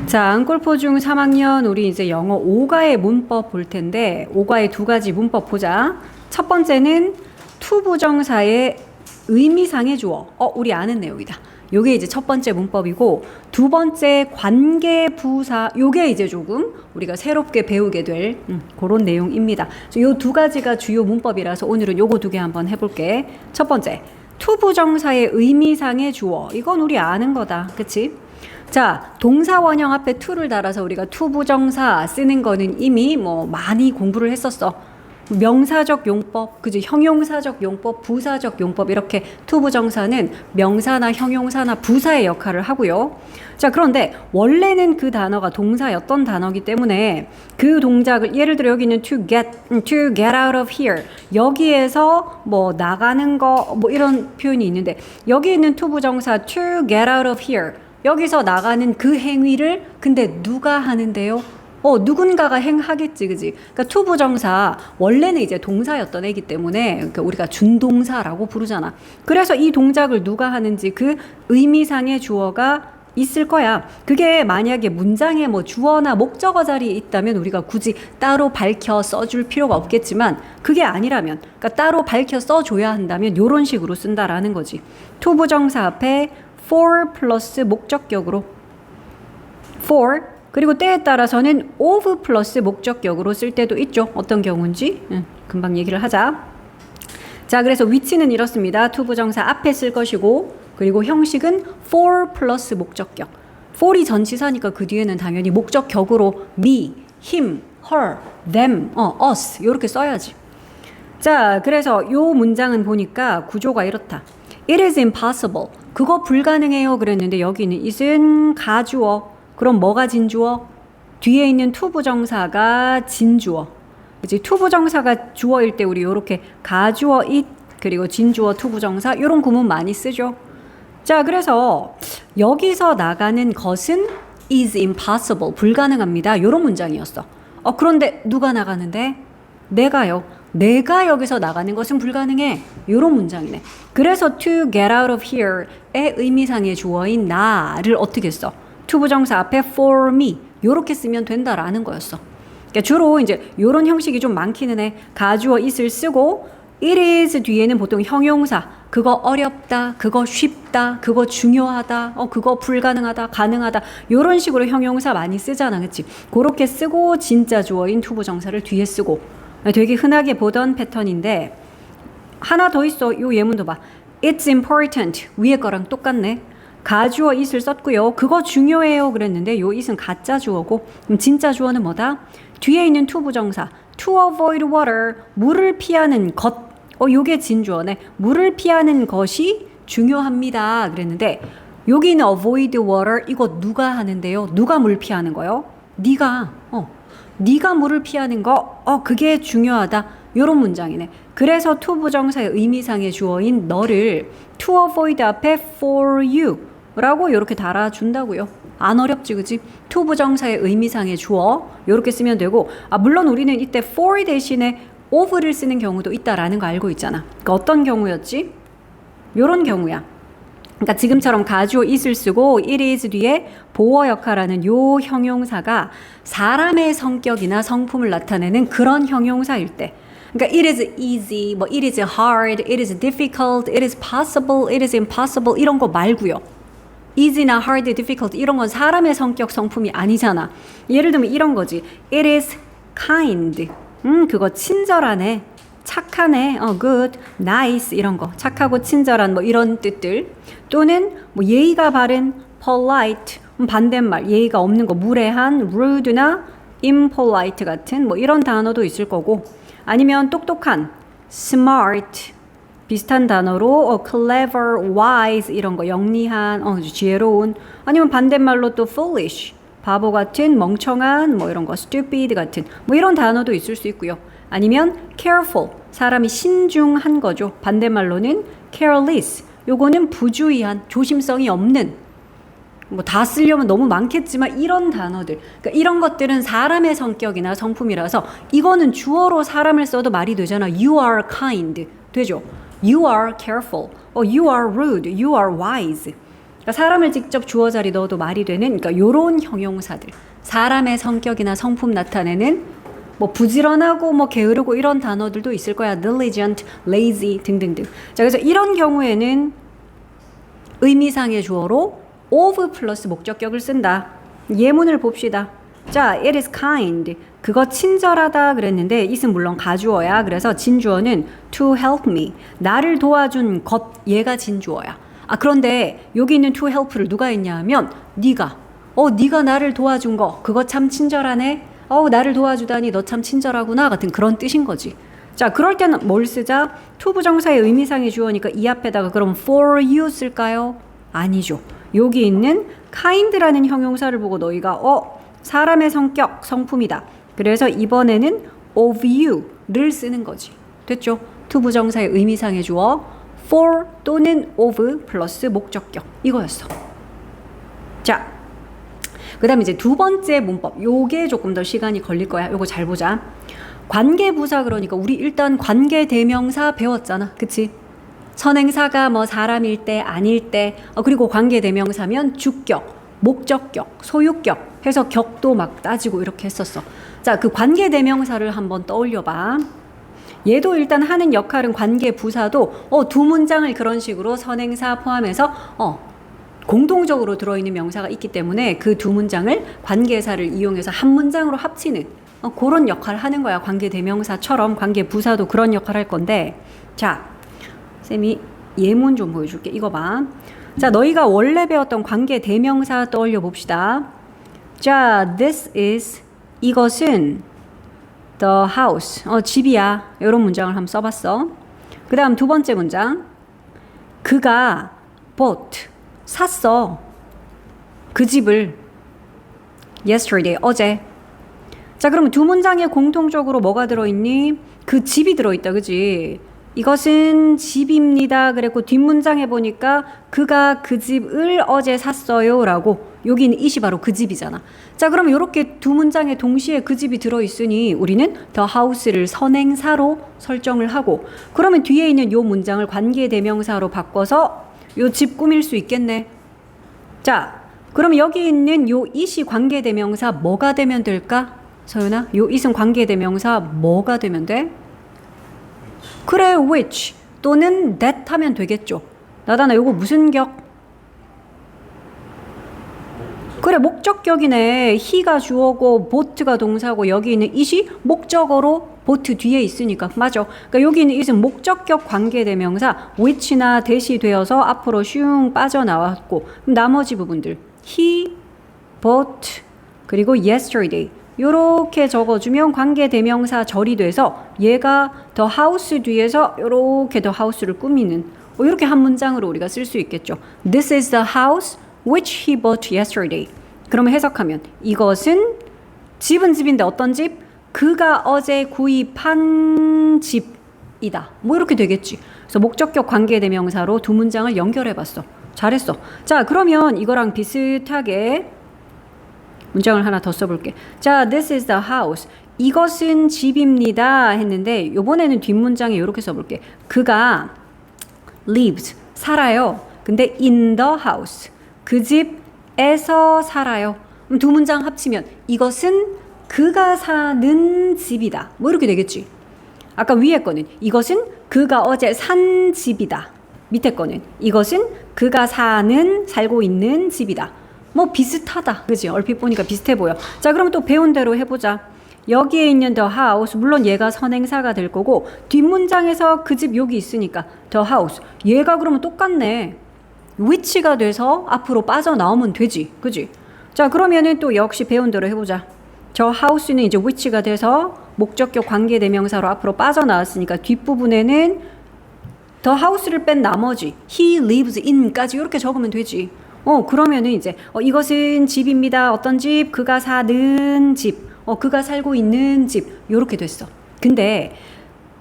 자, 안골포 중 3학년 우리 이제 영어 5가의 문법 볼 텐데 5가의 두 가지 문법 보자. 첫 번째는 투부정사의 의미상의 주어. 우리 아는 내용이다. 요게 이제 첫 번째 문법이고, 두 번째 관계부사, 요게 이제 조금 우리가 새롭게 배우게 될 그런 내용입니다. 요 두 가지가 주요 문법이라서 오늘은 요거 두 개 한번 해볼게. 첫 번째, 투부정사의 의미상의 주어. 이건 우리 아는 거다. 그치? 자, 동사 원형 앞에 to를 달아서 우리가 투부정사 쓰는 거는 이미 뭐 많이 공부를 했었어. 명사적 용법, 그지? 형용사적 용법, 부사적 용법, 이렇게 투부정사는 명사나 형용사나 부사의 역할을 하고요. 자, 그런데 원래는 그 단어가 동사였던 단어이기 때문에 그 동작을, 예를 들어 여기는 to get out of here, 여기에서 뭐 나가는 거 뭐 이런 표현이 있는데, 여기 있는 투부정사 to get out of here, 여기서 나가는 그 행위를 근데 누가 하는데요? 누군가가 행하겠지, 그지? 그러니까 투부정사 원래는 이제 동사였던 애기 때문에 그러니까 우리가 준동사라고 부르잖아. 그래서 이 동작을 누가 하는지 그 의미상의 주어가 있을 거야. 그게 만약에 문장에 뭐 주어나 목적어 자리에 있다면 우리가 굳이 따로 밝혀 써줄 필요가 없겠지만, 그게 아니라면, 그러니까 따로 밝혀 써줘야 한다면 이런 식으로 쓴다라는 거지. 투부정사 앞에 for 플러스 목적격으로 for, 그리고 때에 따라서는 of 플러스 목적격으로 쓸 때도 있죠. 어떤 경우인지 금방 얘기를 하자. 자, 그래서 위치는 이렇습니다. 투부정사 앞에 쓸 것이고, 그리고 형식은 for 플러스 목적격. for이 전치사니까 그 뒤에는 당연히 목적격으로 me, him, her, them, us 이렇게 써야지. 자, 그래서 요 문장은 보니까 구조가 이렇다. It is impossible. 그거 불가능해요 그랬는데 여기는 it은 가주어. 그럼 뭐가 진주어? 뒤에 있는 투부정사가 진주어. 그치? 투부정사가 주어일 때 우리 요렇게 가주어 it, 그리고 진주어 투부정사, 요런 구문 많이 쓰죠. 자, 그래서 여기서 나가는 것은 is impossible, 불가능합니다. 요런 문장이었어. 그런데 누가 나가는데? 내가요. 내가 여기서 나가는 것은 불가능해. 요런 문장이네. 그래서 to get out of here의 의미상의 주어인 나를 어떻게 써? 투부정사 앞에 for me 요렇게 쓰면 된다라는 거였어. 그러니까 주로 이제 요런 형식이 좀 많기는 해. 가주어 it을 쓰고 it is 뒤에는 보통 형용사, 그거 어렵다, 그거 쉽다, 그거 중요하다, 그거 불가능하다, 가능하다, 요런 식으로 형용사 많이 쓰잖아, 그치? 그렇게 쓰고 진짜 주어인 투부정사를 뒤에 쓰고, 되게 흔하게 보던 패턴인데, 하나 더 있어. 요 예문도 봐. It's important. 위에 거랑 똑같네. 가주어 it을 썼고요. 그거 중요해요 그랬는데 요 it은 가짜 주어고, 그럼 진짜 주어는 뭐다? 뒤에 있는 투부정사 to avoid water, 물을 피하는 것. 요게 진주어네. 물을 피하는 것이 중요합니다 그랬는데, 여기 있는 avoid water, 이거 누가 하는데요? 누가 물 피하는 거요? 네가 물을 피하는 거, 그게 중요하다. 요런 문장이네. 그래서 투부정사의 의미상의 주어인 너를 to avoid 앞에 for you 라고 요렇게 달아준다고요. 안 어렵지, 그치? 투부정사의 의미상의 주어 요렇게 쓰면 되고, 물론 우리는 이때 for 대신에 of를 쓰는 경우도 있다라는 거 알고 있잖아. 그러니까 어떤 경우였지? 요런 경우야. 그러니까 지금처럼 가주어 it을 쓰고 it is 뒤에 보어 역할하는 요 형용사가 사람의 성격이나 성품을 나타내는 그런 형용사일 때, 그러니까 it is easy, 뭐 it is hard, it is difficult, it is possible, it is impossible 이런 거 말고요. easy나 hard, difficult 이런 건 사람의 성격, 성품이 아니잖아. 예를 들면 이런 거지. It is kind. 그거 친절하네. 착하네. good, nice 이런 거. 착하고 친절한 뭐 이런 뜻들. 또는 뭐 예의가 바른 polite. 반대말 예의가 없는 거 무례한 rude나 impolite 같은 뭐 이런 단어도 있을 거고, 아니면 똑똑한 smart 비슷한 단어로 clever, wise 이런 거, 영리한, 지혜로운, 아니면 반대말로 또 foolish, 바보 같은, 멍청한, 뭐 이런 거, stupid 같은, 뭐 이런 단어도 있을 수 있고요. 아니면 careful, 사람이 신중한 거죠. 반대말로는 careless, 요거는 부주의한, 조심성이 없는, 뭐 다 쓰려면 너무 많겠지만 이런 단어들, 그러니까 이런 것들은 사람의 성격이나 성품이라서 이거는 주어로 사람을 써도 말이 되잖아. You are kind 되죠. You are careful, you are rude, you are wise. 그러니까 사람을 직접 주어 자리 넣어도 말이 되는 그러니까 요런 형용사들. 사람의 성격이나 성품 나타내는 뭐 부지런하고 뭐 게으르고 이런 단어들도 있을 거야. diligent, lazy 등등등. 자, 그래서 이런 경우에는 의미상의 주어로 of 플러스 목적격을 쓴다. 예문을 봅시다. 자, it is kind. 그거 친절하다 그랬는데 it은 물론 가주어야. 그래서 진주어는 to help me. 나를 도와준 것, 얘가 진주어야. 아, 그런데 여기 있는 to help를 누가 했냐 하면 네가. 네가 나를 도와준 거 그거 참 친절하네. 나를 도와주다니 너 참 친절하구나 같은 그런 뜻인 거지. 자, 그럴 때는 뭘 쓰자? to 부정사의 의미상의 주어니까 이 앞에다가 그럼 for you 쓸까요? 아니죠. 여기 있는 kind라는 형용사를 보고 너희가 사람의 성격, 성품이다. 그래서 이번에는 of you를 쓰는 거지. 됐죠? to 부정사의 의미상의 주어 for 또는 of 플러스 목적격 이거였어. 자, 그 다음에 이제 두 번째 문법. 요게 조금 더 시간이 걸릴 거야. 요거 잘 보자. 관계부사 그러니까 우리 일단 관계대명사 배웠잖아. 그치? 선행사가 뭐 사람일 때 아닐 때 그리고 관계대명사면 주격, 목적격, 소유격 해서 격도 막 따지고 이렇게 했었어. 자, 그 관계대명사를 한번 떠올려봐. 얘도 일단 하는 역할은 관계부사도 두 문장을 그런 식으로 선행사 포함해서 공동적으로 들어있는 명사가 있기 때문에 그 두 문장을 관계사를 이용해서 한 문장으로 합치는 그런 역할을 하는 거야. 관계대명사처럼 관계부사도 그런 역할을 할 건데 자, 쌤이 예문 좀 보여줄게. 이거 봐. 자, 너희가 원래 배웠던 관계대명사 떠올려 봅시다. 자, this is 이것은 the house 집이야. 이런 문장을 한번 써봤어. 그 다음 두 번째 문장 그가 bought 샀어. 그 집을 yesterday 어제. 자, 그러면 두 문장에 공통적으로 뭐가 들어있니? 그 집이 들어있다. 그지? 이것은 집입니다. 그랬고 뒷문장에 보니까 그가 그 집을 어제 샀어요 라고 여기는 it이 바로 그 집이잖아. 자, 그럼 이렇게 두 문장에 동시에 그 집이 들어있으니 우리는 the house를 선행사로 설정을 하고 그러면 뒤에 있는 요 문장을 관계대명사로 바꿔서 요 집 꾸밀 수 있겠네. 자, 그럼 여기 있는 요 it이 관계대명사 뭐가 되면 될까? 서윤아, 요 it은 관계대명사 뭐가 되면 돼? 그래, which 또는 that 하면 되겠죠. 나다나 요거 무슨 격? 그래, 목적격이네. he가 주어고 bought가 동사고 여기 있는 it이 목적어로 boat 뒤에 있으니까 맞아. 그러니까 여기 있는 it은 목적격 관계대명사 which나 that이 되어서 앞으로 슝 빠져나왔고 그럼 나머지 부분들 he, bought 그리고 yesterday 요렇게 적어주면 관계대명사 절이 돼서 얘가 the house 뒤에서 요렇게 the house를 꾸미는 이렇게 한 문장으로 우리가 쓸 수 있겠죠. This is the house which he bought yesterday. 그러면 해석하면 이것은 집은 집인데 어떤 집? 그가 어제 구입한 집이다. 뭐 이렇게 되겠지. 그래서 목적격 관계대명사로 두 문장을 연결해봤어. 잘했어. 자, 그러면 이거랑 비슷하게 문장을 하나 더 써볼게. 자, this is the house. 이것은 집입니다 했는데 이번에는 뒷문장에 이렇게 써볼게. 그가 lives, 살아요. 근데 in the house, 그 집에서 살아요. 두 문장 합치면 이것은 그가 사는 집이다. 뭐 이렇게 되겠지. 아까 위에 거는 이것은 그가 어제 산 집이다. 밑에 거는 이것은 그가 살고 있는 집이다. 뭐 비슷하다. 그지? 얼핏 보니까 비슷해 보여. 자, 그럼 또 배운 대로 해보자. 여기에 있는 the house, 물론 얘가 선행사가 될 거고 뒷문장에서 그 집 여기 있으니까 the house. 얘가 그러면 똑같네. which가 돼서 앞으로 빠져나오면 되지. 그지? 자, 그러면은 또 역시 배운 대로 해보자. 저 house는 이제 which가 돼서 목적격 관계대명사로 앞으로 빠져나왔으니까 뒷부분에는 the house를 뺀 나머지 he lives in까지 이렇게 적으면 되지. 그러면은 이제 이것은 집입니다. 어떤 집? 그가 사는 집. 그가 살고 있는 집. 요렇게 됐어. 근데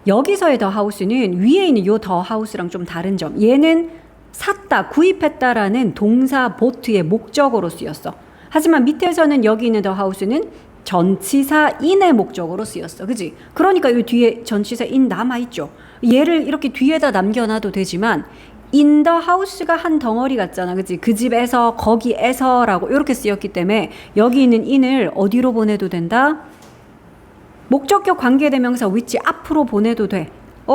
여기서의 the house는 위에 있는 요 the house랑 좀 다른 점. 얘는 샀다, 구입했다라는 동사 bought의 목적어로 쓰였어. 하지만 밑에서는 여기 있는 the house는 전치사 in의 목적어로 쓰였어. 그지? 그러니까 이 뒤에 전치사 in 남아있죠. 얘를 이렇게 뒤에다 남겨놔도 되지만 in the house가 한 덩어리 같잖아. 그치? 그 집에서, 거기에서라고 이렇게 쓰였기 때문에 여기 있는 in을 어디로 보내도 된다? 목적격 관계대명사 which 앞으로 보내도 돼.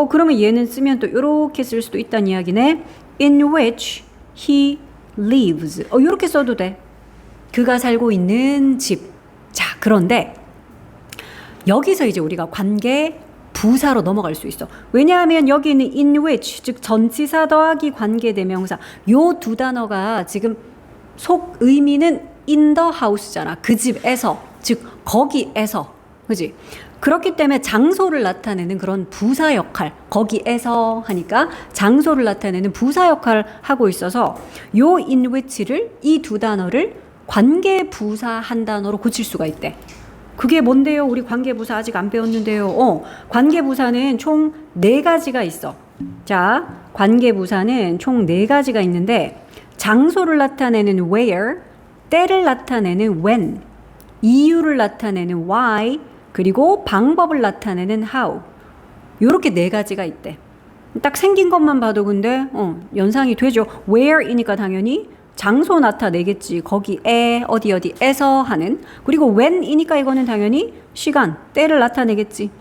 그러면 얘는 쓰면 또 이렇게 쓸 수도 있다는 이야기네. in which he lives. 이렇게 써도 돼. 그가 살고 있는 집. 자, 그런데 여기서 이제 우리가 관계 부사로 넘어갈 수 있어. 왜냐하면 여기 있는 in which, 즉 전치사 더하기 관계대명사 요 두 단어가 지금 속 의미는 in the house잖아. 그 집에서, 즉 거기에서. 그지? 그렇기 때문에 장소를 나타내는 그런 부사 역할, 거기에서 하니까 장소를 나타내는 부사 역할을 하고 있어서 요 in which를, 이 두 단어를 관계 부사 한 단어로 고칠 수가 있대. 그게 뭔데요? 우리 관계부사 아직 안 배웠는데요. 관계부사는 총 4가지가 있어. 자, 관계부사는 총 4가지가 있는데 장소를 나타내는 where, 때를 나타내는 when, 이유를 나타내는 why, 그리고 방법을 나타내는 how. 요렇게 4가지가 있대. 딱 생긴 것만 봐도 근데 연상이 되죠. where이니까 당연히 장소 나타내겠지. 거기에, 어디에서 하는. 그리고 when이니까 이거는 당연히 시간, 때를 나타내겠지.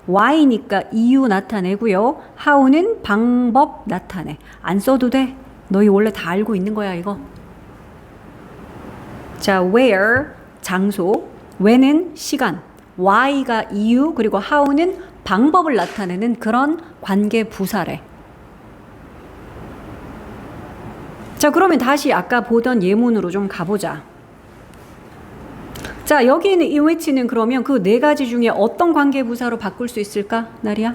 why니까 이유 나타내고요. how는 방법 나타내. 안 써도 돼. 너희 원래 다 알고 있는 거야, 이거. 자, where, 장소, when은 시간, why가 이유, 그리고 how는 방법을 나타내는 그런 관계 부사래. 자, 그러면 다시 아까 보던 예문으로 좀 가보자. 자, 여기 있는 in which는 그러면 그 4가지 중에 어떤 관계부사로 바꿀 수 있을까? 나리야?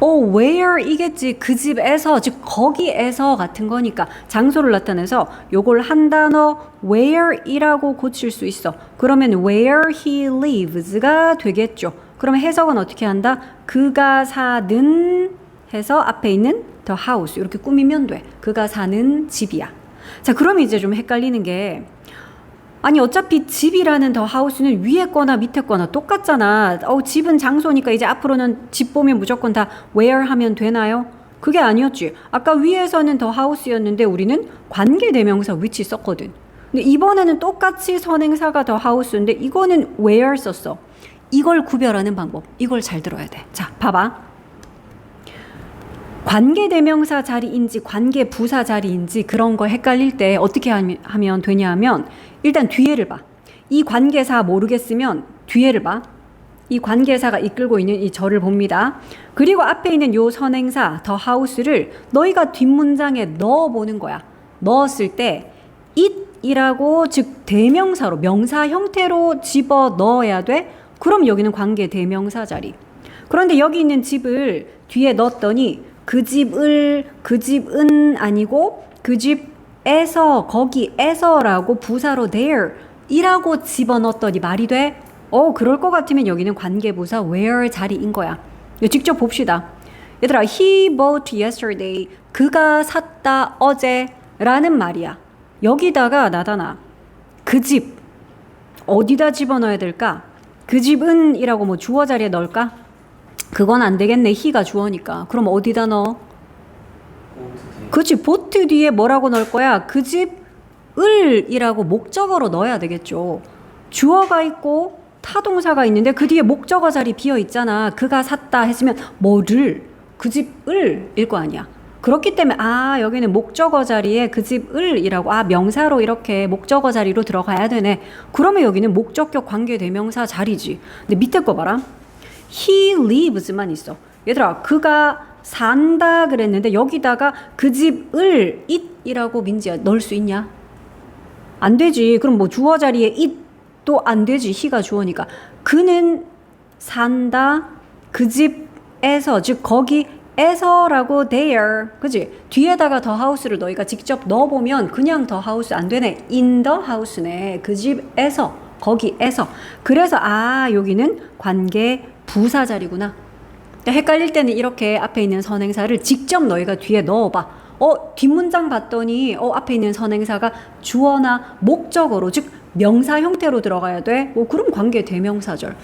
where 이겠지. 그 집에서, 즉 거기에서 같은 거니까 장소를 나타내서 요걸 한 단어 where이라고 고칠 수 있어. 그러면 where he lives가 되겠죠. 그러면 해석은 어떻게 한다? 그가 사는 해서 앞에 있는 the house 이렇게 꾸미면 돼. 그가 사는 집이야. 자, 그러면 이제 좀 헷갈리는 게, 아니 어차피 집이라는 the house는 위에 거나 밑에 거나 똑같잖아. 집은 장소니까 이제 앞으로는 집 보면 무조건 다 where 하면 되나요? 그게 아니었지. 아까 위에서는 the house였는데 우리는 관계대명사 which 썼거든. 근데 이번에는 똑같이 선행사가 the house인데 이거는 where 썼어. 이걸 구별하는 방법, 이걸 잘 들어야 돼. 자, 봐봐. 관계대명사 자리인지 관계부사 자리인지 그런 거 헷갈릴 때 어떻게 하면 되냐 하면 일단 뒤에를 봐. 이 관계사 모르겠으면 뒤에를 봐. 이 관계사가 이끌고 있는 이 절을 봅니다. 그리고 앞에 있는 요 선행사 the house를 너희가 뒷문장에 넣어보는 거야. 넣었을 때 it이라고, 즉 대명사로, 명사 형태로 집어 넣어야 돼. 그럼 여기는 관계대명사 자리. 그런데 여기 있는 집을 뒤에 넣었더니 그 집은 아니고 그 집에서, 거기에서라고 부사로 there 이라고 집어넣었더니 말이 돼? 그럴 것 같으면 여기는 관계부사 where 자리인 거야. 직접 봅시다. 얘들아, he bought yesterday. 그가 샀다 어제 라는 말이야. 여기다가 나타나. 그 집. 어디다 집어넣어야 될까? 그 집은 이라고 뭐 주어 자리에 넣을까? 그건 안 되겠네. he가 주어니까. 그럼 어디다 넣어? 그치. 보트 뒤에 뭐라고 넣을 거야? 그 집을 이라고 목적어로 넣어야 되겠죠. 주어가 있고 타동사가 있는데 그 뒤에 목적어 자리 비어 있잖아. 그가 샀다 했으면 뭐를? 그 집을 일 거 아니야. 그렇기 때문에 여기는 목적어 자리에 그 집을 이라고, 명사로 이렇게 목적어 자리로 들어가야 되네. 그러면 여기는 목적격 관계대명사 자리지. 근데 밑에 거 봐라. he lives만 있어. 얘들아, 그가 산다 그랬는데 여기다가 그 집을 it이라고 민지야 넣을 수 있냐? 안 되지. 그럼 뭐 주어 자리에 it도 안 되지. he가 주어니까. 그는 산다 그 집에서, 즉 거기에서라고 there. 그지? 뒤에다가 the house를 너희가 직접 넣어보면 그냥 the house 안 되네. in the house네. 그 집에서, 거기에서. 그래서 여기는 관계 부사 자리구나. 헷갈릴 때는 이렇게 앞에 있는 선행사를 직접 너희가 뒤에 넣어봐. 뒷문장 봤더니 앞에 있는 선행사가 주어나 목적어로, 즉 명사 형태로 들어가야 돼. 그럼 관계 대명사절.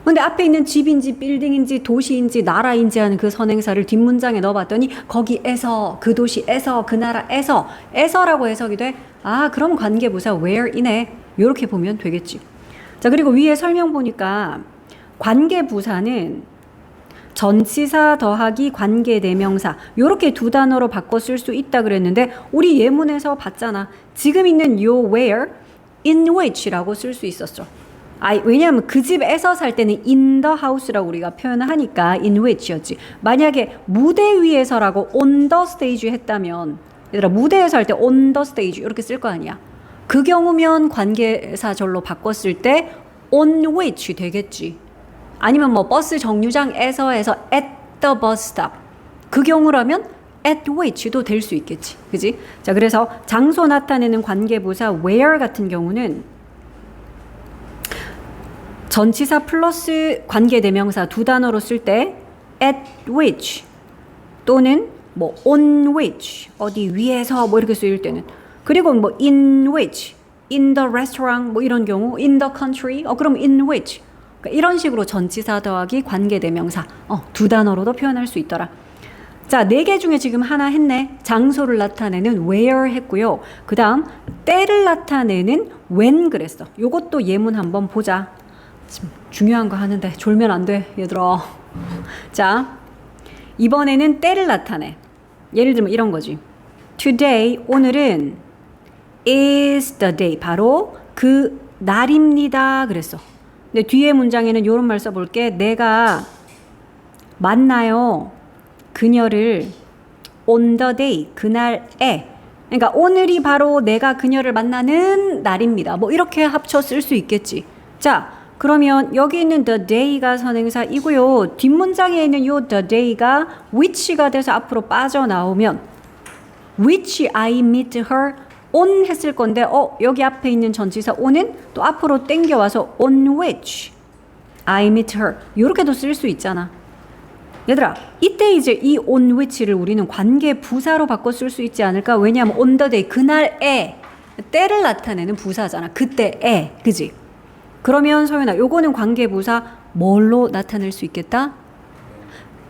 근데 앞에 있는 집인지 빌딩인지 도시인지 나라인지 하는 그 선행사를 뒷문장에 넣어봤더니 거기에서 그 도시에서 그 나라에서라고 해석이 돼. 아, 그럼 관계부사 where이네. 이렇게 보면 되겠지. 자, 그리고 위에 설명 보니까 관계부사는 전치사 더하기 관계대명사 요렇게 두 단어로 바꿔 쓸 수 있다 그랬는데 우리 예문에서 봤잖아. 지금 있는 요 where, in which라고 쓸 수 있었죠. 왜냐하면 그 집에서 살 때는 in the house라고 우리가 표현을 하니까 in which였지. 만약에 무대 위에서라고 on the stage 했다면 얘들아 무대에서 할 때 on the stage 이렇게 쓸 거 아니야. 그 경우면 관계사절로 바꿨을 때 on which 되겠지. 아니면 뭐 버스 정류장에서 해서 at the bus stop 그 경우라면 at which도 될 수 있겠지. 그지? 자, 그래서 장소 나타내는 관계부사 where 같은 경우는 전치사 플러스 관계대명사 두 단어로 쓸 때 at which 또는 뭐 on which 어디 위에서 뭐 이렇게 쓰일 때는 그리고 뭐 in which in the restaurant 뭐 이런 경우 in the country 그럼 in which 그러니까 이런 식으로 전치사 더하기 관계대명사 두 단어로도 표현할 수 있더라. 자, 4개 중에 지금 하나 했네. 장소를 나타내는 where 했고요. 그 다음 때를 나타내는 when 그랬어. 요것도 예문 한번 보자. 지금 중요한 거 하는데 졸면 안 돼 얘들아. 자, 이번에는 때를 나타내. 예를 들면 이런 거지. Today, 오늘은 is the day. 바로 그 날입니다 그랬어. 근데 뒤에 문장에는 이런 말 써볼게. 내가 만나요 그녀를 on the day 그날에. 그러니까 오늘이 바로 내가 그녀를 만나는 날입니다. 뭐 이렇게 합쳐 쓸 수 있겠지. 자, 그러면 여기 있는 the day가 선행사이고요. 뒷문장에 있는 요 the day가 which가 돼서 앞으로 빠져나오면 which I meet her on 했을 건데 여기 앞에 있는 전치사 on은 또 앞으로 땡겨와서 on which I meet her 이렇게도 쓸 수 있잖아. 얘들아, 이때 이제 이 on which를 우리는 관계 부사로 바꿔 쓸 수 있지 않을까? 왜냐하면 on the day 그날에 때를 나타내는 부사잖아. 그때에, 그지? 그러면 소연아, 요거는 관계 부사 뭘로 나타낼 수 있겠다?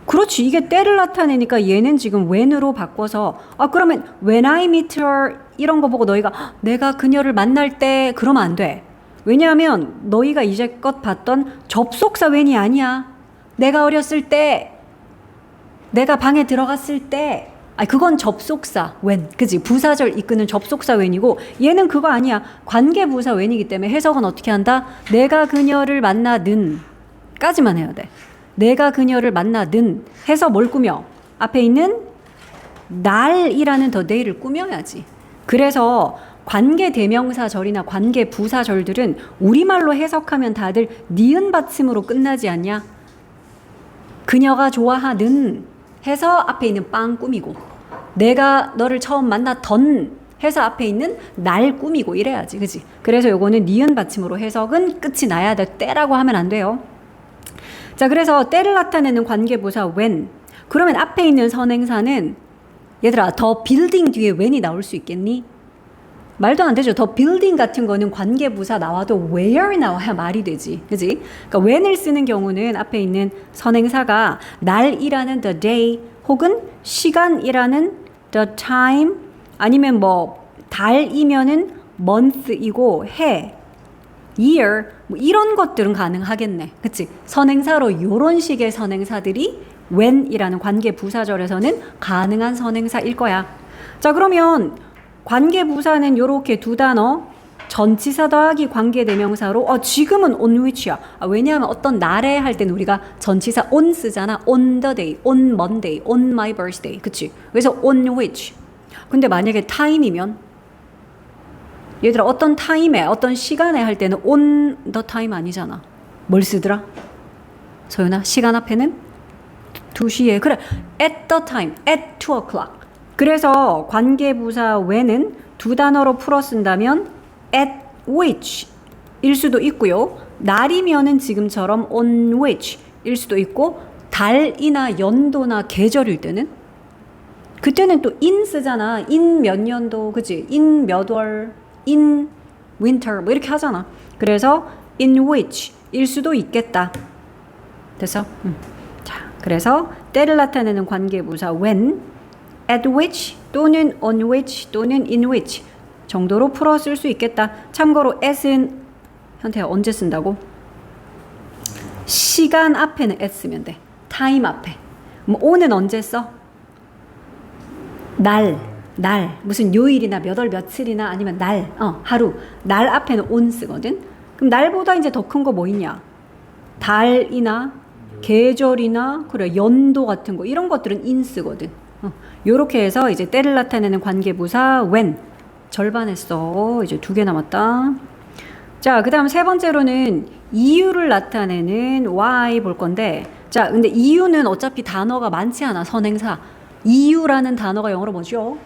그렇지, 이게 때를 나타내니까 얘는 지금 when으로 바꿔서 그러면 when I meet her 이런 거 보고 너희가 내가 그녀를 만날 때 그러면 안 돼. 왜냐하면 너희가 이제껏 봤던 접속사 when이 아니야. 내가 어렸을 때 내가 방에 들어갔을 때 그건 접속사 when, 그지? 부사절 이끄는 접속사 when이고 얘는 그거 아니야. 관계부사 when이기 때문에 해석은 어떻게 한다? 내가 그녀를 만나든 까지만 해야 돼. 내가 그녀를 만나든 해서 뭘 꾸며? 앞에 있는 날이라는 the day를 꾸며야지. 그래서 관계대명사절이나 관계부사절들은 우리말로 해석하면 다들 니은 받침으로 끝나지 않냐? 그녀가 좋아하는 해서 앞에 있는 빵 꾸미고 내가 너를 처음 만났던 해서 앞에 있는 날 꾸미고 이래야지. 그지? 그래서 요거는 니은 받침으로 해석은 끝이 나야 돼. 때라고 하면 안 돼요. 자, 그래서 때를 나타내는 관계부사 when. 그러면 앞에 있는 선행사는 얘들아 더 빌딩 뒤에 when이 나올 수 있겠니? 말도 안 되죠. 더 빌딩 같은 거는 관계부사 나와도 where 나와야 말이 되지. 그지? 그러니까 when을 쓰는 경우는 앞에 있는 선행사가 날이라는 the day 혹은 시간이라는 the time 아니면 뭐 달이면은 month이고 해, year 뭐 이런 것들은 가능하겠네. 그치? 선행사로 요런 식의 선행사들이 when이라는 관계부사절에서는 가능한 선행사일 거야. 자, 그러면 관계부사는 요렇게 두 단어 전치사 더하기 관계대명사로 지금은 on which야. 왜냐하면 어떤 날에 할 때는 우리가 전치사 on 쓰잖아. on the day, on Monday, on my birthday. 그치? 그래서 on which. 근데 만약에 time이면 얘들아 어떤 타임에 어떤 시간에 할 때는 on the time 아니잖아. 뭘 쓰더라? 소연아, 시간 앞에는 2시에 그래 at the time, at 2 o'clock. 그래서 관계부사 when은 두 단어로 풀어 쓴다면 at which 일 수도 있고요. 날이면은 지금처럼 on which 일 수도 있고 달이나 연도나 계절일 때는 그때는 또 in 쓰잖아. in 몇 년도, 그치? in 몇 월, in winter 뭐 이렇게 하잖아. 그래서 in which 일 수도 있겠다. 됐어? 자, 그래서 때를 나타내는 관계부사 when, at which 또는 on which 또는 in which 정도로 풀어 쓸 수 있겠다. 참고로 at은 현태야 언제 쓴다고? 시간 앞에는 at 쓰면 돼. time 앞에. 뭐 on은 언제 써? 날 무슨 요일이나 몇 월 며칠이나 아니면 날 하루 날 앞에는 on 쓰거든. 그럼 날보다 이제 더 큰 거 뭐 있냐? 달이나 계절이나 그래 연도 같은 거 이런 것들은 in 쓰거든. 요렇게 해서 이제 때를 나타내는 관계부사 when 절반 했어. 이제 2개 남았다. 자, 그 다음 세 번째로는 이유를 나타내는 why 볼 건데, 자, 근데 이유는 어차피 단어가 많지 않아. 선행사. 이유라는 단어가 영어로 뭐죠?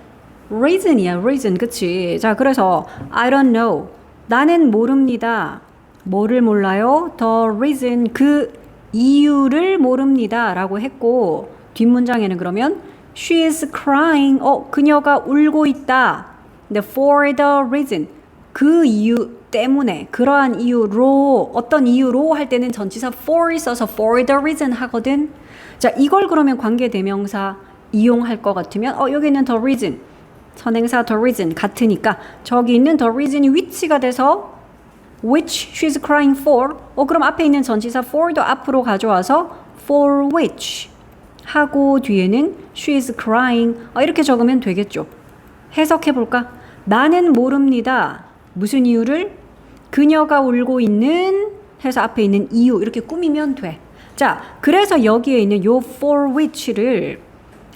reason이야, reason. 그치? 자, 그래서 I don't know. 나는 모릅니다. 뭐를 몰라요? The reason. 그 이유를 모릅니다. 라고 했고, 뒷문장에는 그러면 She is crying. 그녀가 울고 있다. 근데 for the reason. 그 이유 때문에, 그러한 이유로, 어떤 이유로 할 때는 전치사 for를 써서 for the reason 하거든. 자, 이걸 그러면 관계대명사 이용할 것 같으면, 여기 있는 the reason. 선행사 the reason 같으니까, 저기 있는 the reason이 which가 돼서 which she's crying for. 그럼 앞에 있는 전치사 for도 앞으로 가져와서 for which. 하고 뒤에는 she is crying 이렇게 적으면 되겠죠. 해석해 볼까? 나는 모릅니다. 무슨 이유를? 그녀가 울고 있는 해서 앞에 있는 이유 이렇게 꾸미면 돼. 자, 그래서 여기에 있는 요 for which를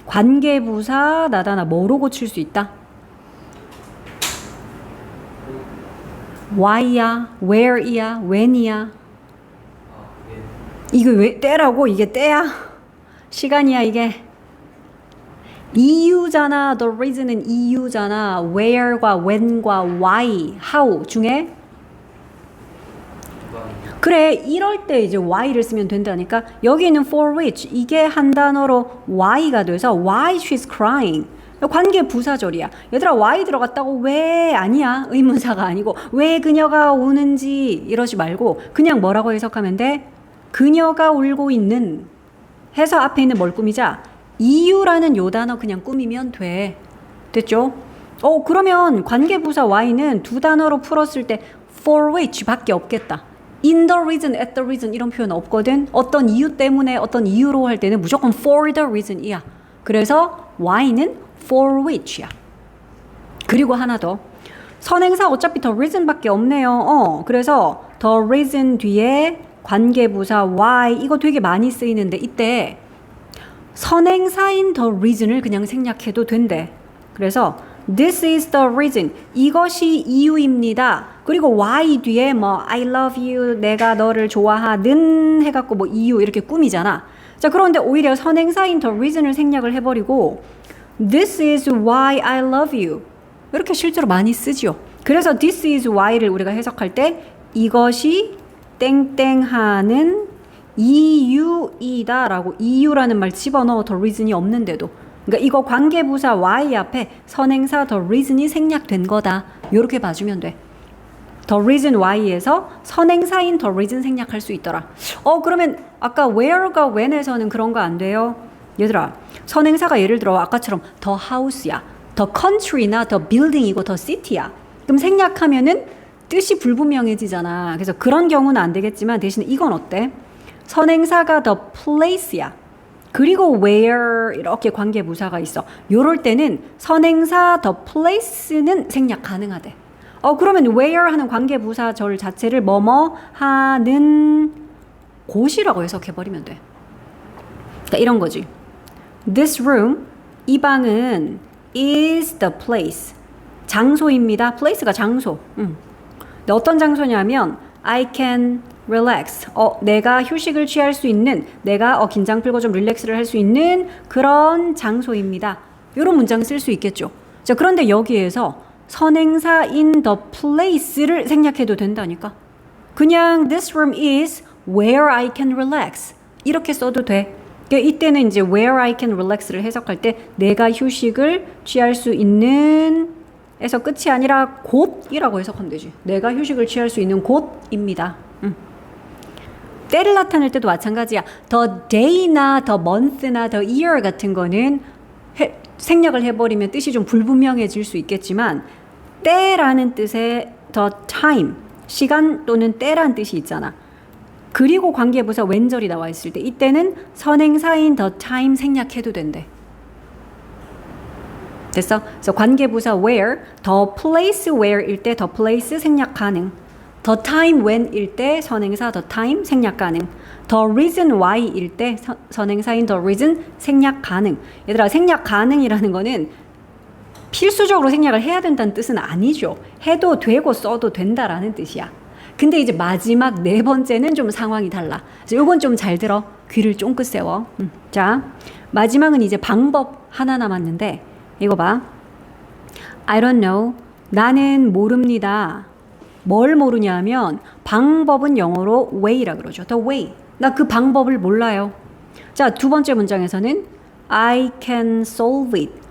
관계부사 나다나 뭐로 고칠 수 있다? why야, where이야, when이야. 이거 왜 때라고? 이게 때야? 시간이야 이게. 이유잖아. The reason은 이유잖아. where과 when과 why, how 중에 그래 이럴 때 이제 why를 쓰면 된다니까. 여기 있는 for which 이게 한 단어로 why가 돼서 why she's crying. 관계 부사절이야. 얘들아 why 들어갔다고 왜 아니야. 의문사가 아니고 왜 그녀가 우는지 이러지 말고 그냥 뭐라고 해석하면 돼? 그녀가 울고 있는 해서 앞에 있는 뭘 꾸미자? 이유라는 요 단어 그냥 꾸미면 돼. 됐죠? 그러면 관계부사 why는 두 단어로 풀었을 때 for which 밖에 없겠다. in the reason, at the reason 이런 표현 없거든. 어떤 이유 때문에 어떤 이유로 할 때는 무조건 for the reason이야. 그래서 why는 for which야. 그리고 하나 더. 선행사 어차피 the reason 밖에 없네요. 그래서 the reason 뒤에 관계부사 why 이거 되게 많이 쓰이는데 이때 선행사인 the reason을 그냥 생략해도 된대. 그래서 this is the reason. 이것이 이유입니다. 그리고 why 뒤에 뭐 I love you. 내가 너를 좋아하는 해갖고 뭐 이유 이렇게 꾸미잖아. 자, 그런데 오히려 선행사인 the reason을 생략을 해버리고 this is why I love you. 이렇게 실제로 많이 쓰죠. 그래서 this is why를 우리가 해석할 때 이것이 땡땡하는 이유이다 라고 이유라는 말 집어넣어 the reason이 없는데도. 그러니까 이거 관계부사 why 앞에 선행사 the reason이 생략된 거다. 이렇게 봐주면 돼. the reason why에서 선행사인 the reason 생략할 수 있더라. 그러면 아까 where가 when에서는 그런 거 안 돼요. 얘들아 선행사가 예를 들어 아까처럼 the house야, the country나 the building이고 the city야. 그럼 생략하면은 뜻이 불분명해지잖아. 그래서 그런 경우는 안 되겠지만 대신 이건 어때? 선행사가 the place야. 그리고 where 이렇게 관계부사가 있어. 요럴 때는 선행사 the place는 생략 가능하대. 그러면 where 하는 관계부사절 자체를 뭐뭐 하는 곳이라고 해석해버리면 돼. 그러니까 이런 거지. This room, 이 방은 is the place. 장소입니다. place가 장소. 근데 어떤 장소냐면 I can relax. 내가 휴식을 취할 수 있는, 내가 긴장 풀고 좀 릴렉스를 할 수 있는 그런 장소입니다. 이런 문장 쓸 수 있겠죠. 자, 그런데 여기에서 선행사인 the place를 생략해도 된다니까. 그냥 this room is where I can relax. 이렇게 써도 돼. 그러니까 이때는 이제 where I can relax를 해석할 때 내가 휴식을 취할 수 있는 에서 끝이 아니라 곳이라고 해석하면 되지. 내가 휴식을 취할 수 있는 곳입니다. 때를 나타낼 때도 마찬가지야. the day나 the month나 the year 같은 거는 생략을 해버리면 뜻이 좀 불분명해질 수 있겠지만 때라는 뜻의 the time, 시간 또는 때란 뜻이 있잖아. 그리고 관계부사 when절이 나와 있을 때 이때는 선행사인 the time 생략해도 된대. 됐어? 그래서 관계부사 where, the place where일 때 the place 생략 가능. the time when일 때 선행사 the time 생략 가능. the reason why일 때 선행사인 the reason 생략 가능. 얘들아, 생략 가능이라는 거는 필수적으로 생략을 해야 된다는 뜻은 아니죠. 해도 되고 써도 된다라는 뜻이야. 근데 이제 마지막 네 번째는 좀 상황이 달라. 그래서 요건 좀 잘 들어. 귀를 쫑긋 세워. 자, 마지막은 이제 방법 하나 남았는데 이거 봐. I don't know. 나는 모릅니다. 뭘 모르냐면 방법은 영어로 way라 그러죠. The way. 나 그 방법을 몰라요. 자, 두 번째 문장에서는 I can solve it.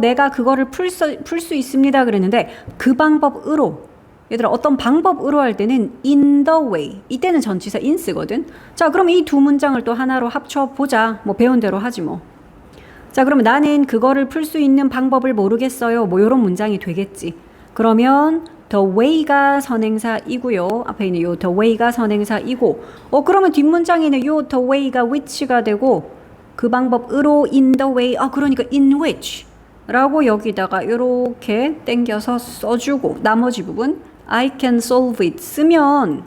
내가 그거를 풀 수 있습니다 그랬는데 그 방법으로. 얘들아, 어떤 방법으로 할 때는 in the way. 이때는 전치사 in 쓰거든. 자, 그럼 이 두 문장을 또 하나로 합쳐보자. 뭐 배운 대로 하지 뭐. 자, 그러면 나는 그거를 풀 수 있는 방법을 모르겠어요. 뭐 이런 문장이 되겠지. 그러면 the way가 선행사이고요. 앞에 있는 요 the way가 선행사이고 그러면 뒷문장에는 요 the way가 which가 되고 그 방법으로 in the way 그러니까 in which 라고 여기다가 요렇게 땡겨서 써주고 나머지 부분 I can solve it 쓰면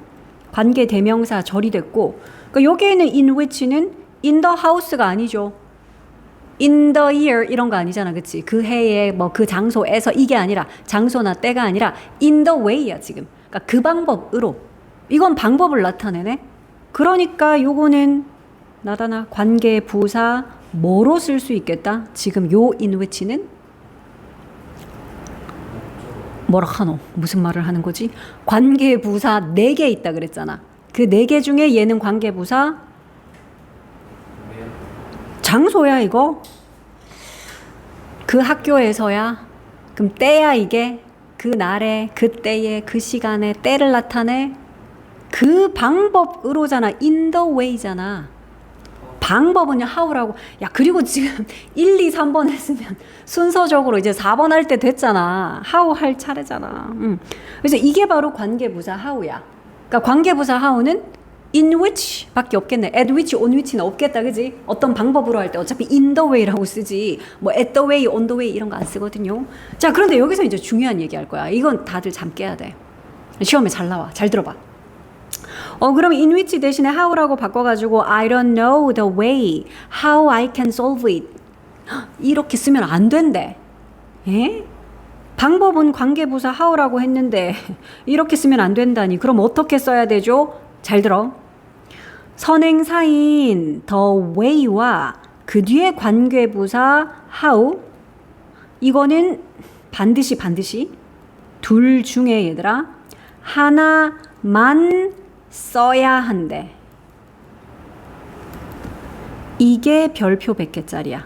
관계 대명사 절이 됐고 그러니까 여기에는 in which는 in the house가 아니죠. in the year 이런 거 아니잖아. 그치? 그 해에 뭐 그 장소에서 이게 아니라 장소나 때가 아니라 in the way야 지금. 그러니까 그 방법으로. 이건 방법을 나타내네. 그러니까 요거는 나다나 관계 부사 뭐로 쓸 수 있겠다? 지금 요 in which는 뭐라 하노? 무슨 말을 하는 거지? 관계 부사 4개 있다 그랬잖아. 그 4개 중에 얘는 관계 부사 장소야 이거? 그 학교에서야? 그럼 때야 이게? 그 날에, 그 때에, 그 시간에 때를 나타내? 그 방법으로잖아. in the way잖아. 방법은 how라고. 야, 그리고 지금 1, 2, 3번 했으면 순서적으로 이제 4번 할 때 됐잖아. how 할 차례잖아. 그래서 이게 바로 관계부사 how야. 그러니까 관계부사 how는 in which 밖에 없겠네. at which, on which는 없겠다. 그지? 어떤 방법으로 할 때 어차피 in the way라고 쓰지. 뭐 at the way, on the way 이런 거 안 쓰거든요. 자, 그런데 여기서 이제 중요한 얘기 할 거야. 이건 다들 잠 깨야 돼. 시험에 잘 나와. 잘 들어봐. 그럼 in which 대신에 how라고 바꿔가지고 I don't know the way, how I can solve it. 이렇게 쓰면 안 된대. 예? 방법은 관계부사 how라고 했는데 이렇게 쓰면 안 된다니. 그럼 어떻게 써야 되죠? 잘 들어. 선행사인 the way와 그 뒤에 관계부사 how 이거는 반드시 둘 중에 얘들아 하나만 써야 한대. 이게 별표 100개짜리야.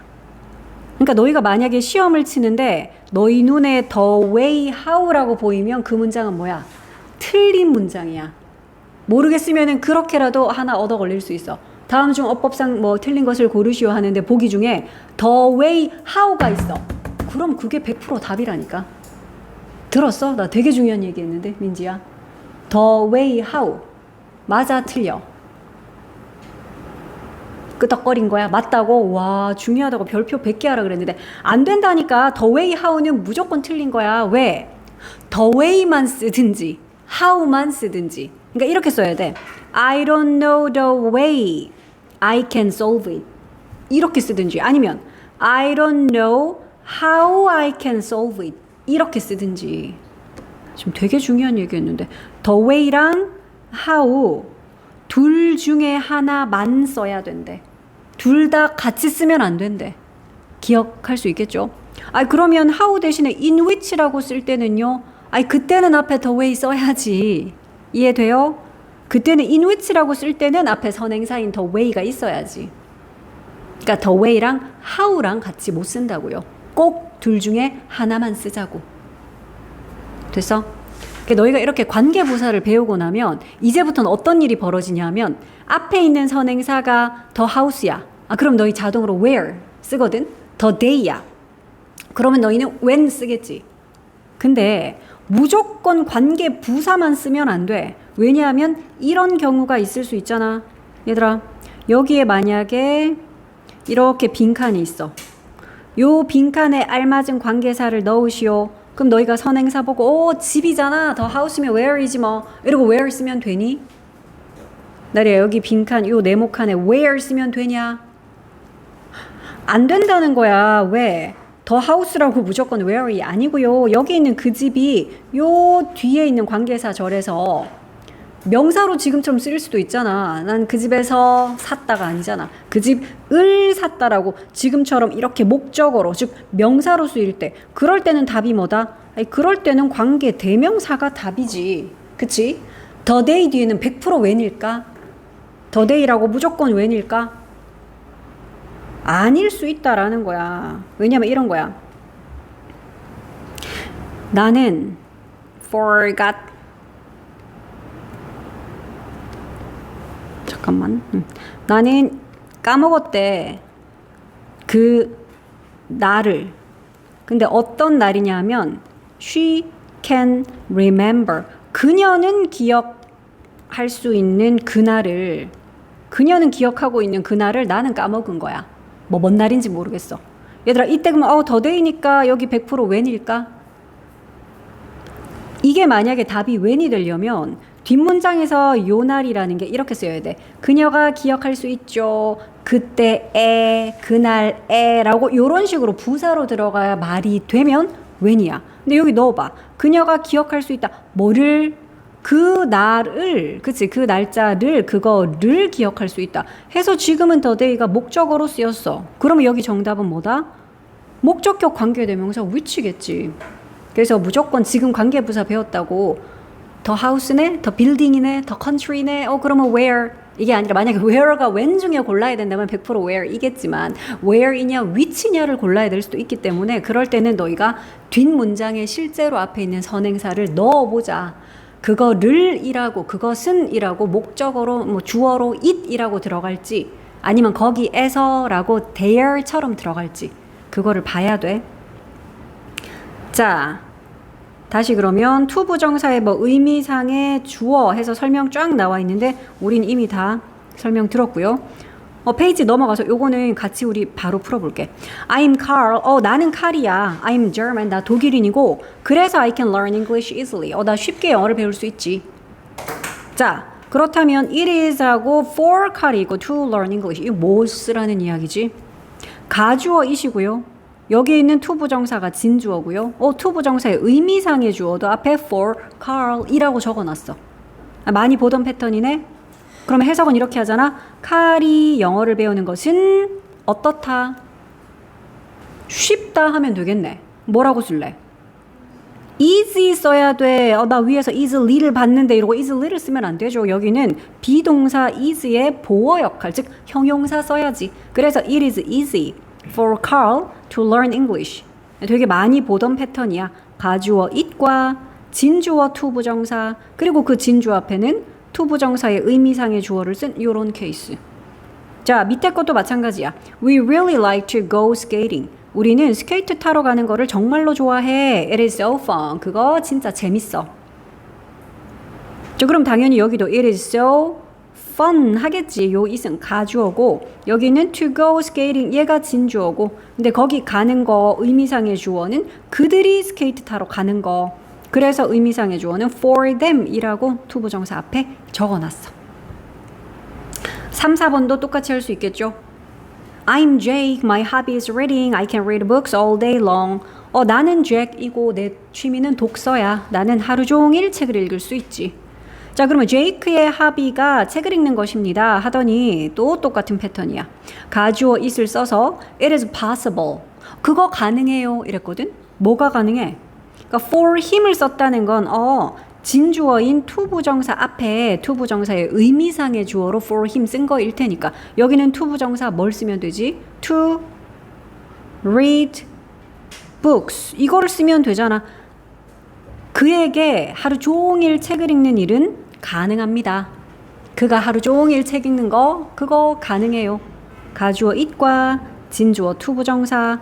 그러니까 너희가 만약에 시험을 치는데 너희 눈에 the way how라고 보이면 그 문장은 뭐야? 틀린 문장이야. 모르겠으면은 그렇게라도 하나 얻어 걸릴 수 있어. 다음 중 어법상 뭐 틀린 것을 고르시오 하는데 보기 중에 the way how가 있어. 그럼 그게 100% 답이라니까. 들었어? 나 되게 중요한 얘기 했는데 민지야. the way how 맞아 틀려? 끄덕거린 거야? 맞다고? 와 중요하다고 별표 100개 하라 그랬는데 안 된다니까. the way how는 무조건 틀린 거야. 왜? the way만 쓰든지 how만 쓰든지. 그러니까 이렇게 써야 돼. I don't know the way I can solve it. 이렇게 쓰든지 아니면 I don't know how I can solve it. 이렇게 쓰든지. 지금 되게 중요한 얘기했는데 the way랑 how 둘 중에 하나만 써야 된대. 둘 다 같이 쓰면 안 된대. 기억할 수 있겠죠? 그러면 how 대신에 in which라고 쓸 때는요. 그때는 앞에 the way 써야지. 이해돼요? 그때는 in which라고 쓸 때는 앞에 선행사인 the way가 있어야지. 그러니까 the way랑 how랑 같이 못 쓴다고요. 꼭 둘 중에 하나만 쓰자고. 됐어? 그러니까 너희가 이렇게 관계부사를 배우고 나면 이제부터는 어떤 일이 벌어지냐면 앞에 있는 선행사가 the house야. 그럼 너희 자동으로 where 쓰거든. the day야. 그러면 너희는 when 쓰겠지. 근데 무조건 관계부사만 쓰면 안 돼. 왜냐하면 이런 경우가 있을 수 있잖아. 얘들아, 여기에 만약에 이렇게 빈칸이 있어. 요 빈칸에 알맞은 관계사를 넣으시오. 그럼 너희가 선행사 보고 오 집이잖아. 더 house면 where이지 뭐. 이러고 where 쓰면 되니? 나리야, 여기 빈칸 요 네모칸에 where 쓰면 되냐? 안 된다는 거야. 왜? 더 house라고 무조건 where이 아니고요. 여기 있는 그 집이 요 뒤에 있는 관계사 절에서 명사로 지금처럼 쓰일 수도 있잖아. 난 그 집에서 샀다가 아니잖아. 그 집을 샀다라고 지금처럼 이렇게 목적어로, 즉 명사로 쓰일 때, 그럴 때는 답이 뭐다? 아니, 그럴 때는 관계 대명사가 답이지. 그치? the day 뒤에는 100% when일까? the day라고 무조건 when일까? 아닐 수 있다라는 거야. 왜냐면 이런 거야. 나는 forgot. 잠깐만. 나는 까먹었대. 그 날을. 근데 어떤 날이냐 하면 she can remember. 그녀는 기억할 수 있는 그날을, 그녀는 기억하고 있는 그날을 나는 까먹은 거야. 뭐 뭔 날인지 모르겠어. 얘들아, 이때 그러면 더 데이니까 여기 100% when일까? 이게 만약에 답이 when이 되려면 뒷문장에서 요 날이라는 게 이렇게 써야 돼. 그녀가 기억할 수 있죠. 그때에, 그날에 라고 요런 식으로 부사로 들어가야 말이 되면 when이야. 근데 여기 넣어봐. 그녀가 기억할 수 있다. 뭐를? 그 날을, 그치? 그 날짜를, 그거를 기억할 수 있다. 해서 지금은 the day가 목적어로 쓰였어. 그러면 여기 정답은 뭐다? 목적격 관계대명사 which겠지. 그래서 무조건 지금 관계부사 배웠다고 the house네, the building이네, the country네, 그러면 where 이게 아니라 만약에 where가 when 중에 골라야 된다면 100% where이겠지만 where이냐 which냐를 골라야 될 수도 있기 때문에 그럴 때는 너희가 뒷문장에 실제로 앞에 있는 선행사를 넣어보자. 그거를 이라고, 그것은 이라고, 목적어로, 뭐 주어로 it이라고 들어갈지 아니면 거기에서라고 there처럼 들어갈지 그거를 봐야 돼. 자, 다시 그러면 to 부정사의 뭐 의미상의 주어 해서 설명 쫙 나와 있는데 우린 이미 다 설명 들었고요. 페이지 넘어가서 요거는 같이 우리 바로 풀어볼게. I'm Carl. 나는 칼이야. I'm German. 나 독일인이고 그래서 I can learn English easily. 나 쉽게 영어를 배울 수 있지. 자, 그렇다면 it is 하고 for 칼이 있고 to learn English. 이거 뭐 쓰라는 이야기지? 가주어 이시고요. 여기 있는 to 부정사가 진주어고요. to 부정사의 의미상의 주어도 앞에 for Carl이라고 적어놨어. 많이 보던 패턴이네. 그러면 해석은 이렇게 하잖아. 칼이 영어를 배우는 것은 어떻다? 쉽다 하면 되겠네. 뭐라고 쓸래? easy 써야 돼. 나 위에서 easily를 봤는데 이러고 easily를 쓰면 안 되죠. 여기는 비동사 easy의 보어 역할, 즉 형용사 써야지. 그래서 it is easy for Carl to learn English. 되게 많이 보던 패턴이야. 가주어 it과 진주어 to 부정사 그리고 그 진주 앞에는 to 부정사의 의미상의 주어를 쓴 이런 케이스. 자, 밑에 것도 마찬가지야. We really like to go skating. 우리는 스케이트 타러 가는 거를 정말로 좋아해. It is so fun. 그거 진짜 재밌어. 자, 그럼 당연히 여기도 it is so fun 하겠지. 요 is은 가주어고 여기는 to go skating 얘가 진주어고 근데 거기 가는 거 의미상의 주어는 그들이 스케이트 타러 가는 거. 그래서 의미상의 주어는 for them 이라고 to 부정사 앞에 적어놨어. 3, 4번도 똑같이 할 수 있겠죠. I'm Jake. My hobby is reading. I can read books all day long. 나는 Jake이고 내 취미는 독서야. 나는 하루 종일 책을 읽을 수 있지. 자, 그러면 제이크의 하비가 책을 읽는 것입니다 하더니 또 똑같은 패턴이야. 가주어 it을 써서 it is possible. 그거 가능해요 이랬거든. 뭐가 가능해? 그러니까 for him을 썼다는 건 진주어인 to 부정사 앞에 to 부정사의 의미상의 주어로 for him 쓴 거일 테니까 여기는 to 부정사 뭘 쓰면 되지? to read books 이거를 쓰면 되잖아. 그에게 하루 종일 책을 읽는 일은 가능합니다. 그가 하루 종일 책 읽는 거 그거 가능해요. 가주어 it과 진주어 투부정사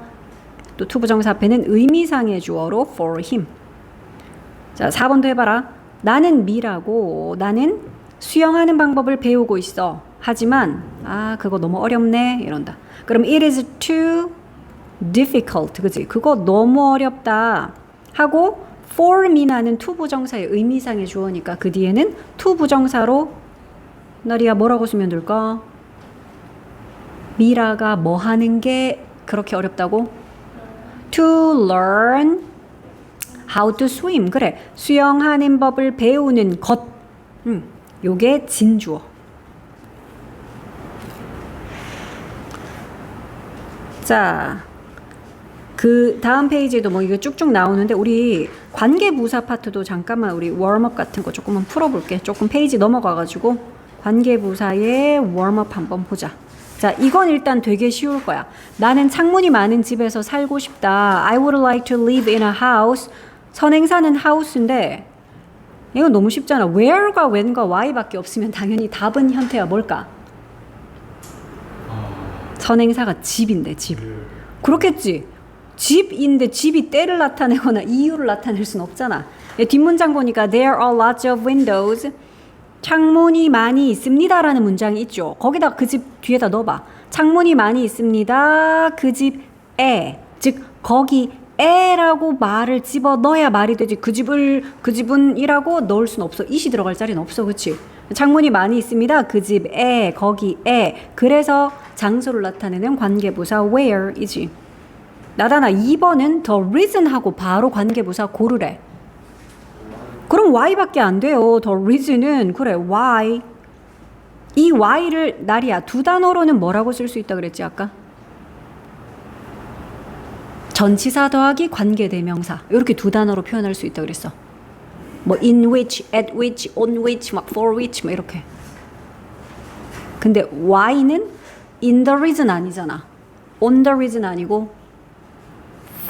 또 투부정사 앞에는 의미상의 주어로 for him. 자, 4번도 해봐라. 나는 미라고 나는 수영하는 방법을 배우고 있어. 하지만 그거 너무 어렵네 이런다. 그럼 it is too difficult. 그치? 그거 너무 어렵다 하고 for me나는 투부정사의 의미상의 주어니까 그 뒤에는 투부정사로 나리야 뭐라고 쓰면 될까? 미라가 뭐 하는 게 그렇게 어렵다고? To learn how to swim. 그래. 수영하는 법을 배우는 것. 요게 진주어. 자, 그 다음 페이지에도 뭐 이거 쭉쭉 나오는데 우리 관계부사 파트도 잠깐만 우리 웜업 같은 거 조금만 풀어볼게. 조금 페이지 넘어가가지고 관계부사의 웜업 한번 보자. 자, 이건 일단 되게 쉬울 거야. 나는 창문이 많은 집에서 살고 싶다. I would like to live in a house. 선행사는 house인데 이거 너무 쉽잖아. where과 when과 why밖에 없으면 당연히 답은 현태야 뭘까? 선행사가 집인데 집. 그렇겠지. 집인데 집이 때를 나타내거나 이유를 나타낼 수는 없잖아. 뒷문장 보니까 there are lots of windows. 창문이 많이 있습니다라는 문장이 있죠. 거기다 그 집 뒤에다 넣어봐. 창문이 많이 있습니다. 그 집에 즉 거기에라고 말을 집어 넣어야 말이 되지. 그 집은이라고 넣을 수는 없어. it이 들어갈 자리는 없어, 그렇지? 창문이 많이 있습니다. 그 집에 거기에. 그래서 장소를 나타내는 관계부사 where이지. 나다나 2번은 the reason하고 바로 관계부사 고르래. 그럼 why밖에 안 돼요. the reason은 그래 why. 이 why를 나리야 두 단어로는 뭐라고 쓸 수 있다 그랬지 아까? 전치사 더하기 관계대명사 이렇게 두 단어로 표현할 수 있다 그랬어. 뭐 in which, at which, on which, 막 for which 막 이렇게. 근데 why는 in the reason 아니잖아. on the reason 아니고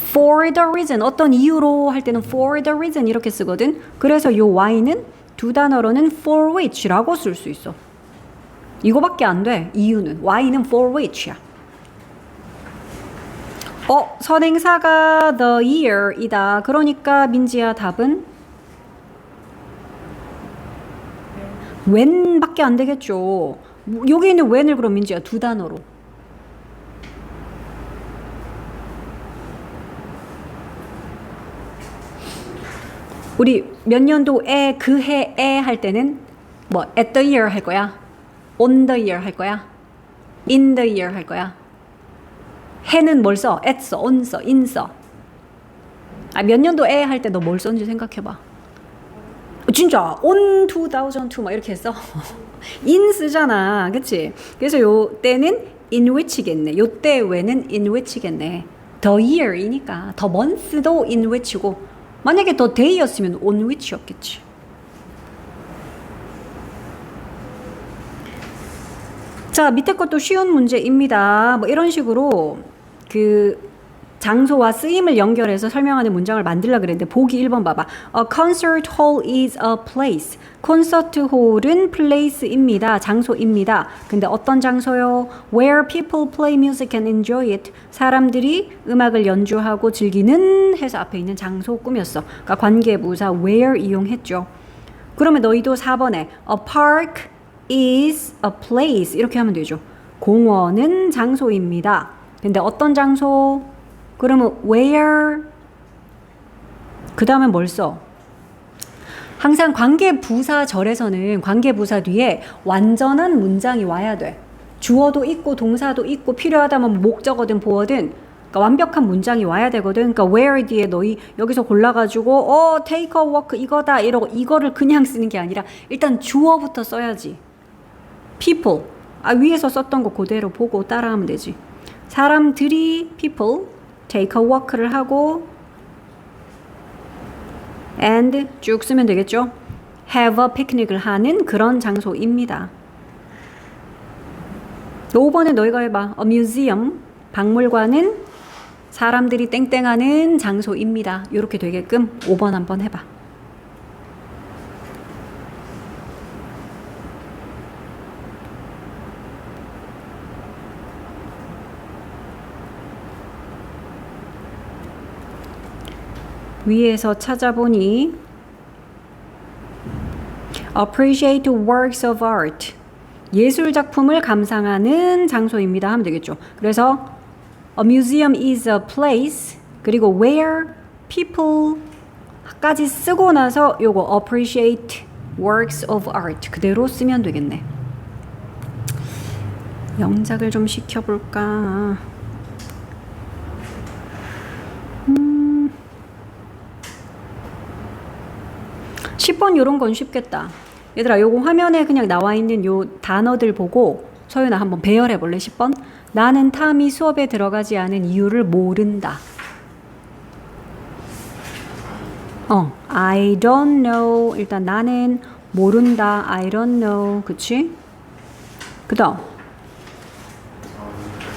for the reason 어떤 이유로 할 때는 for the reason 이렇게 쓰거든. 그래서 요 why는 두 단어로는 for which라고 쓸 수 있어. 이거밖에 안 돼. 이유는 why는 for which야. 선행사가 the year이다. 그러니까 민지야 답은 when밖에 안 되겠죠. 여기 있는 when을 그럼 민지야 두 단어로. 우리 몇 년도에 그 해에 할 때는 뭐 at the year 할 거야? on the year 할 거야? in the year 할 거야? 해는 뭘 써? at 써, on 써, in 써. 몇 년도에 할 때 너 뭘 썼는지 생각해봐. 진짜 on 2002 막 이렇게 했어? in 쓰잖아, 그치? 그래서 요 때는 in which겠네. 요 때 왜는 in which겠네. the year이니까 the month도 in which고 만약에 더 day였으면 on which였겠지. 자, 밑에 것도 쉬운 문제입니다. 뭐 이런 식으로 그 장소와 쓰임을 연결해서 설명하는 문장을 만들려고 그랬는데 보기 1번 봐봐. A concert hall is a place. 콘서트 홀은 place입니다. 장소입니다. 근데 어떤 장소요? Where people play music and enjoy it. 사람들이 음악을 연주하고 즐기는 해서 앞에 있는 장소 꾸몄어. 그러니까 관계부사 where 이용했죠. 그러면 너희도 4번에 A park is a place 이렇게 하면 되죠. 공원은 장소입니다. 근데 어떤 장소? 그러면 where 그 다음에 뭘 써? 항상 관계부사절에서는 관계부사 뒤에 완전한 문장이 와야 돼. 주어도 있고 동사도 있고 필요하다면 목적어든 보어든 그러니까 완벽한 문장이 와야 되거든. 그러니까 where 뒤에 너희 여기서 골라가지고 take a walk 이거다 이러고 이거를 그냥 쓰는 게 아니라 일단 주어부터 써야지. people 위에서 썼던 거 그대로 보고 따라하면 되지. 사람들이 people take a walk를 하고 and 쭉 쓰면 되겠죠. have a picnic을 하는 그런 장소입니다. 5번에 너희가 해봐. A museum 박물관은 사람들이 땡땡하는 장소입니다. 이렇게 되게끔 5번 한번 해봐. 위에서 찾아보니 appreciate works of art. 예술 작품을 감상하는 장소입니다 하면 되겠죠. 그래서 a museum is a place 그리고 where people 까지 쓰고 나서 요거 appreciate works of art 그대로 쓰면 되겠네. 영작을 좀 시켜볼까. 10번 요런 건 쉽겠다. 얘들아 요거 화면에 그냥 나와 있는 요 단어들 보고 서윤아 한번 배열해 볼래? 10번. 나는 탐이 수업에 들어가지 않은 이유를 모른다. I don't know. 일단 나는 모른다. I don't know. 그치? 그 다음.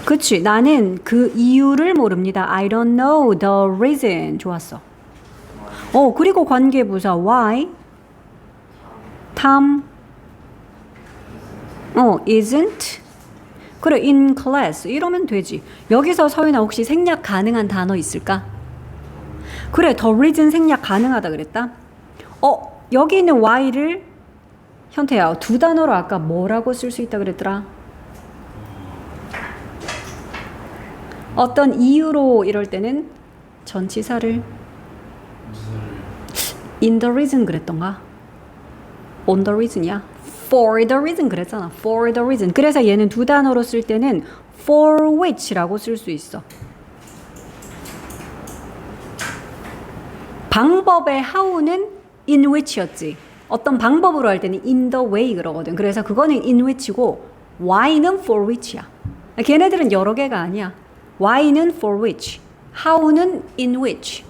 그치. 나는 그 이유를 모릅니다. I don't know the reason. 좋았어. 그리고 관계부사 why? 탐. isn't. 그래, in class. 이러면 되지. 여기서 서윤아 혹시 생략 가능한 단어 있을까? 그래, the reason 생략 가능하다 그랬다. 여기 있는 why를 현태야, 두 단어로 아까 뭐라고 쓸 수 있다 그랬더라? 어떤 이유로 이럴 때는 전치사를 in the reason 그랬던가? on the reason이야? for the reason 그랬잖아. for the reason. 그래서 얘는 두 단어로 쓸 때는 for which라고 쓸 수 있어. 방법의 how는 in which였지. 어떤 방법으로 할 때는 in the way 그러거든. 그래서 그거는 in which고 why는 for which야. 걔네들은 여러 개가 아니야. why는 for which, how는 in which.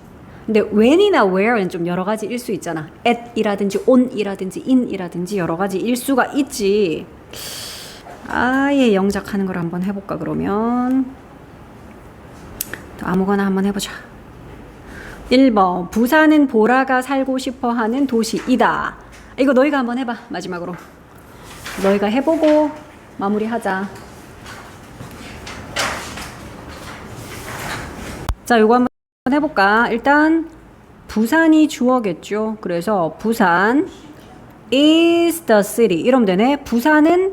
근데 when이나 where는 좀 여러 가지 일 수 있잖아. at이라든지 on이라든지 in이라든지 여러 가지 일 수가 있지. 아예 영작하는 걸 한번 해볼까 그러면. 아무거나 한번 해보자. 1번 부산은 보라가 살고 싶어하는 도시이다. 이거 너희가 한번 해봐. 마지막으로 너희가 해보고 마무리하자. 자, 요거 한번 해볼까. 일단 부산이 주어겠죠. 그래서 부산 is the city 이러면 되네. 부산은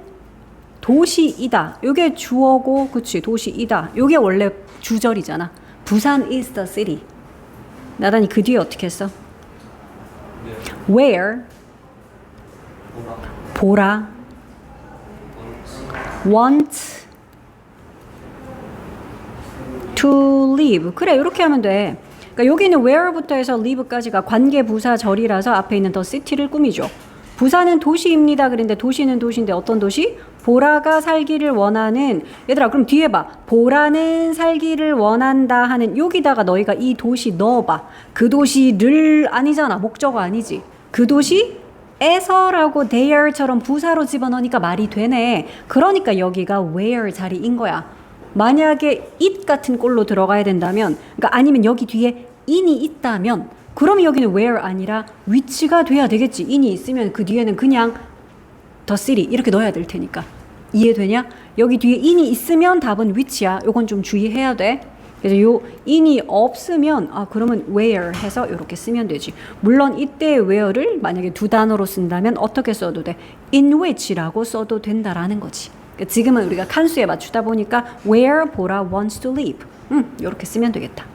도시이다. 요게 주어고 그치 도시이다. 요게 원래 주절이잖아. 부산 is the city. 나단이 그 뒤에 어떻게 했어? Where 보라 want to live. 그래 이렇게 하면 돼. 그러니까 여기는 where부터 해서 live까지가 관계부사절이라서 앞에 있는 the city를 꾸미죠. 부산은 도시입니다. 그런데 도시는 도시인데 어떤 도시? 보라가 살기를 원하는. 얘들아 그럼 뒤에 봐. 보라는 살기를 원한다 하는 여기다가 너희가 이 도시 넣어봐. 그 도시를 아니잖아. 목적어 아니지. 그 도시에서라고 there처럼 부사로 집어넣으니까 말이 되네. 그러니까 여기가 where 자리인 거야. 만약에 it 같은 꼴로 들어가야 된다면 그러니까 아니면 여기 뒤에 in이 있다면 그러면 여기는 where 아니라 which가 돼야 되겠지. in이 있으면 그 뒤에는 그냥 the city 이렇게 넣어야 될 테니까. 이해되냐? 여기 뒤에 in이 있으면 답은 which야. 요건 좀 주의해야 돼. 그래서 요 in이 없으면 그러면 where 해서 이렇게 쓰면 되지. 물론 이때 where를 만약에 두 단어로 쓴다면 어떻게 써도 돼? in which라고 써도 된다라는 거지. 그러니까 지금은 우리가 칸수에 맞추다 보니까 where 보라 wants to live. 이렇게 쓰면 되겠다.